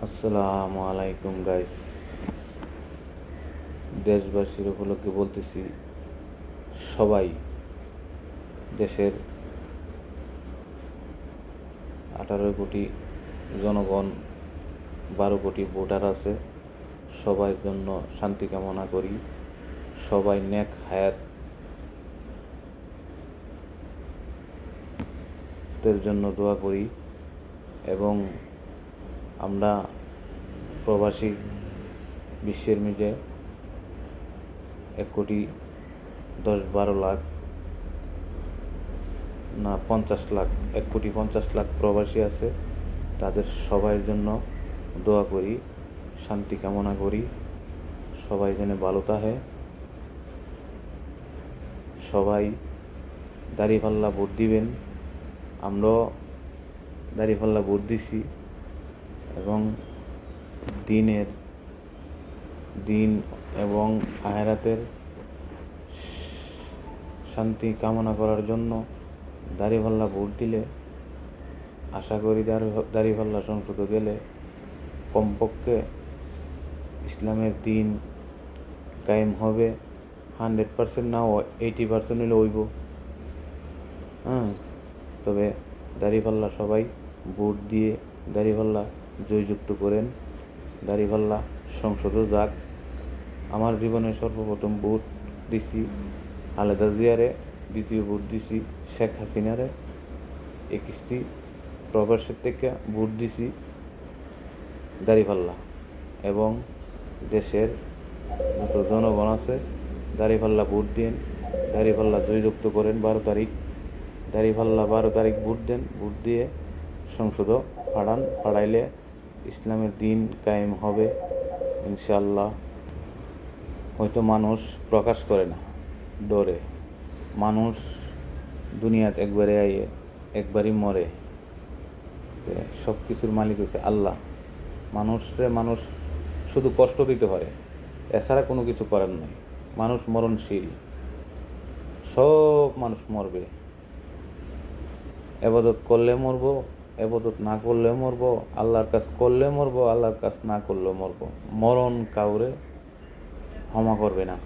আসসালামু আলাইকুম গাইস। দেশবাসীর উপলক্ষে বলতেছি, সবাই দেশের 18 কোটি জনগণ, 12 কোটি ভোটার আছে, সবাই জন্য শান্তি কামনা করি। সবাই নেক হায়াতের জন্য দোয়া করি। এবং আমরা প্রবাসী বিশ্বের মিজে 1,10,12,00,000 না 50 লাখ, 1,50,00,000 প্রবাসী আছে। তাদের সবার জন্য দোয়া করি, শান্তি কামনা করি। সবাই যেন ভালো থাকে। সবাই দাঁড়িপাল্লা ভোট দিবেন। আমরাও দাঁড়িপাল্লা ভোট দিছি এবং দিন এবং আখিরাতের শান্তি কামনা করার জন্য দাঁড়িপাল্লা ভোট দিলে আশা করি দাঁড়িপাল্লা সংসদে গেলে কমপক্ষে ইসলামের দিন কায়েম হবে। 100% নাও 80% হলে হইব। তবে দাঁড়িপাল্লা সবাই ভোট দিয়ে দাঁড়িপাল্লা জয়যুক্ত করেন। দাঁড়িপাল্লা সংসদে যাক। আমার জীবনে সর্বপ্রথম ভোট দিছি খালেদা জিয়ারে, দ্বিতীয় ভোট দিছি শেখ হাসিনারে, 21টি প্রবাসের থেকে ভোট দিছি দাঁড়িপাল্লা। এবং দেশের যত জনগণ আছে দাঁড়িপাল্লা ভোট দিন, দাঁড়িপাল্লা জয়যুক্ত করেন। 12 তারিখ দাঁড়িপাল্লা 12 তারিখ ভোট দেন। ভোট দিয়ে সংসদ পাঠাইলে ইসলামের দিন কায়েম হবে ইনশাআল্লাহ। হয়তো মানুষ প্রকাশ করে না, ডরে। মানুষ দুনিয়াত একবারে আইয়ে একবারই মরে। সব কিছুর মালিক হচ্ছে আল্লাহ। মানুষ শুধু কষ্ট দিতে পারে, এছাড়া কোনো কিছু করার নয়। মানুষ মরণশীল, সব মানুষ মরবে। ইবাদত করলে মরবো, ইবাদত না করলে মরবো, আল্লাহর কাজ করলে মরবো, আল্লাহর কাজ না করলেও মরবো। মরণ কাউরে ক্ষমা করবে না।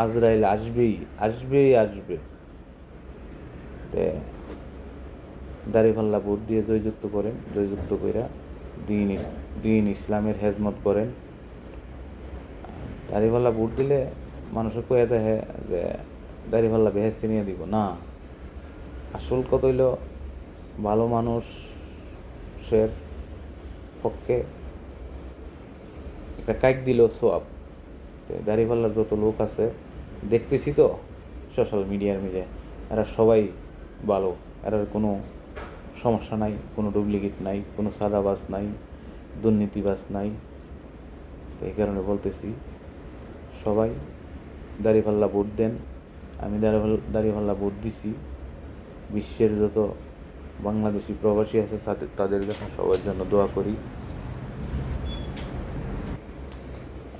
আজরাইল আসবে। দাঁড়িপাল্লা ভোট দিয়ে জয়যুক্ত করেন। জয়যুক্ত কইরা দিন ইসলামের খেদমত করেন। দাঁড়িপাল্লা ভোট দিলে মানুষের কয়ে দেখে যে দাঁড়িপাল্লা বেহেস্তি নিয়ে দিব না। আসল কথা হইল ভালো মানুষের পক্ষে একটা কাইক দিল সোয়াব। দাঁড়িপাল্লার যত লোক আছে দেখতেছি তো সোশ্যাল মিডিয়ার এরা সবাই ভালো। এরা কোনো সমস্যা নাই, কোনো ডুপ্লিকেট নাই, কোনো সাদাবাজ নাই, দুর্নীতিবাজ নাই। তো এই কারণে বলতেছি, সবাই দাঁড়িপাল্লা ভোট দেন। আমি দাঁড়িপাল্লা ভোট দিছি। বিশ্বের যত বাংলাদেশি প্রবাসী আছে তাদের কাছে সবার জন্য দোয়া করি।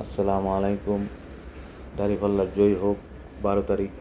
আসসালামু আলাইকুম। দাঁড়িপাল্লার জয় হোক। 12 তারিখ